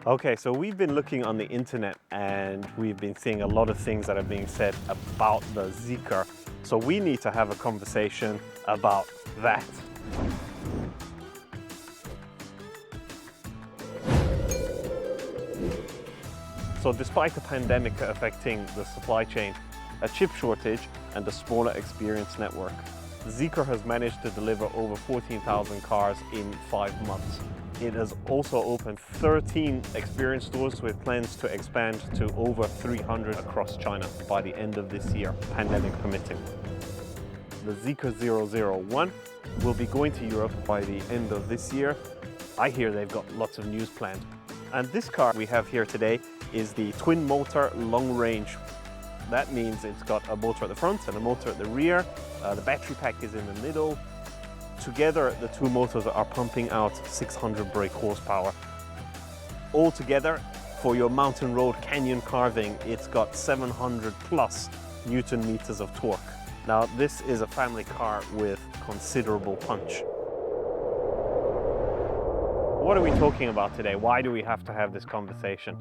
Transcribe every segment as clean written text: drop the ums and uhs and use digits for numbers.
Okay, so we've been looking on the internet and we've been seeing a lot of things that are being said about the Zeekr. So we need to have a conversation about that. So despite the pandemic affecting the supply chain, a chip shortage and a smaller experience network, Zeekr has managed to deliver over 14,000 cars in 5 months. It has also opened 13 experience stores with plans to expand to over 300 across China by the end of this year, pandemic permitting. The Zeekr 001 will be going to Europe by the end of this year. I hear they've got lots of news planned. And this car we have here today is the twin motor long range. That means it's got a motor at the front and a motor at the rear. The battery pack is in the middle. Together, the two motors are pumping out 600 brake horsepower. Altogether, for your mountain road canyon carving, it's got 700 plus Newton meters of torque. Now, this is a family car with considerable punch. What are we talking about today? Why do we have to have this conversation?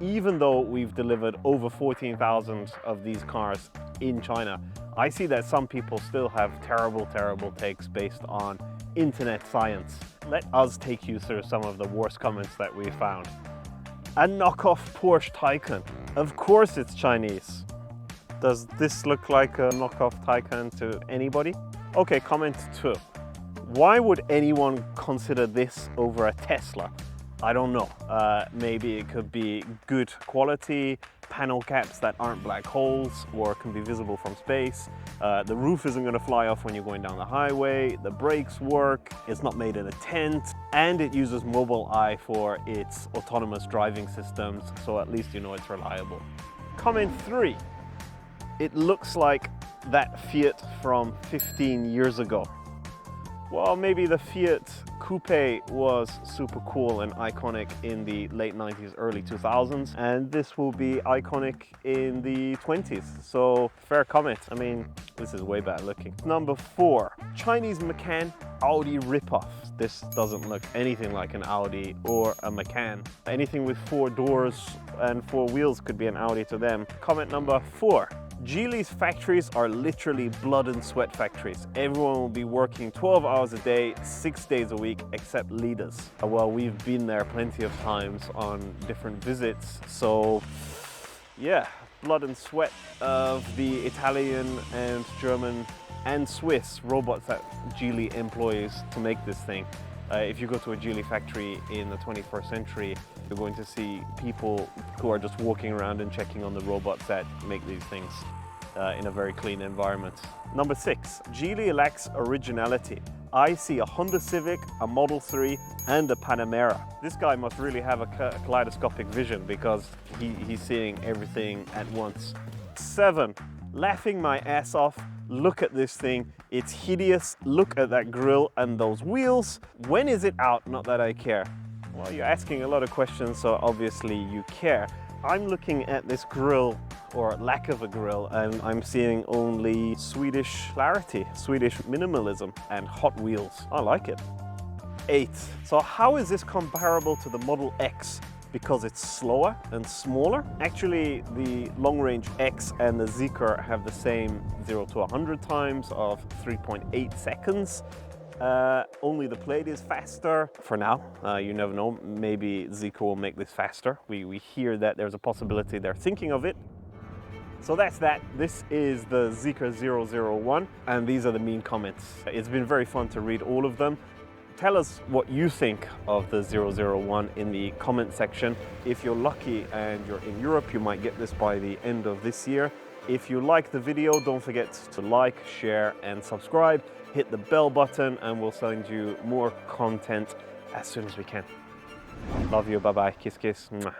Even though we've delivered over 14,000 of these cars in China, I see that some people still have terrible takes based on internet science. Let us take you through some of the worst comments that we found. A knockoff Porsche Taycan. Of course it's Chinese. Does this look like a knockoff Taycan to anybody? Okay, comment 2. Why would anyone consider this over a Tesla? I don't know. Maybe it could be good quality, panel caps that aren't black holes or can be visible from space. The roof isn't going to fly off when you're going down the highway. The brakes work. It's not made in a tent. And it uses Mobileye for its autonomous driving systems, so at least you know it's reliable. Comment 3. It looks like that Fiat from 15 years ago. Well, maybe the Fiat Coupe was super cool and iconic in the late 90s, early 2000s, and this will be iconic in the 20s. So, fair comment. I mean, this is way better looking. Number 4, Chinese Macan Audi ripoff. This doesn't look anything like an Audi or a Macan. Anything with 4 doors and 4 wheels could be an Audi to them. Comment number 4. Geely's factories are literally blood and sweat factories. Everyone will be working 12 hours a day, 6 days a week, except leaders. Well, we've been there plenty of times on different visits, so yeah, blood and sweat of the Italian and German and Swiss robots that Geely employs to make this thing. If you go to a Geely factory in the 21st century, you're going to see people who are just walking around and checking on the robots that make these things in a very clean environment. Number 6, Geely lacks originality. I see a Honda Civic, a Model 3, and a Panamera. This guy must really have a kaleidoscopic vision because he's seeing everything at once. 7, laughing my ass off. Look at this thing, it's hideous. Look at that grille and those wheels. When is it out? Not that I care. Well, you're asking a lot of questions, so obviously you care. I'm looking at this grille, or lack of a grille, and I'm seeing only Swedish clarity, Swedish minimalism, and Hot Wheels. I like it. 8. So how is this comparable to the Model X? Because it's slower and smaller. Actually, the long-range X and the Zeekr have the same 0 to 100 times of 3.8 seconds. Only the plate is faster. For now, you never know, maybe Zeekr will make this faster. We hear that there's a possibility they're thinking of it. So that's that. This is the Zeekr 001, and these are the mean comments. It's been very fun to read all of them. Tell us what you think of the 001 in the comment section. If you're lucky and you're in Europe, you might get this by the end of this year. If you like the video, don't forget to like, share, and subscribe. Hit the bell button and we'll send you more content as soon as we can. Love you, bye-bye, kiss, kiss. Mwah.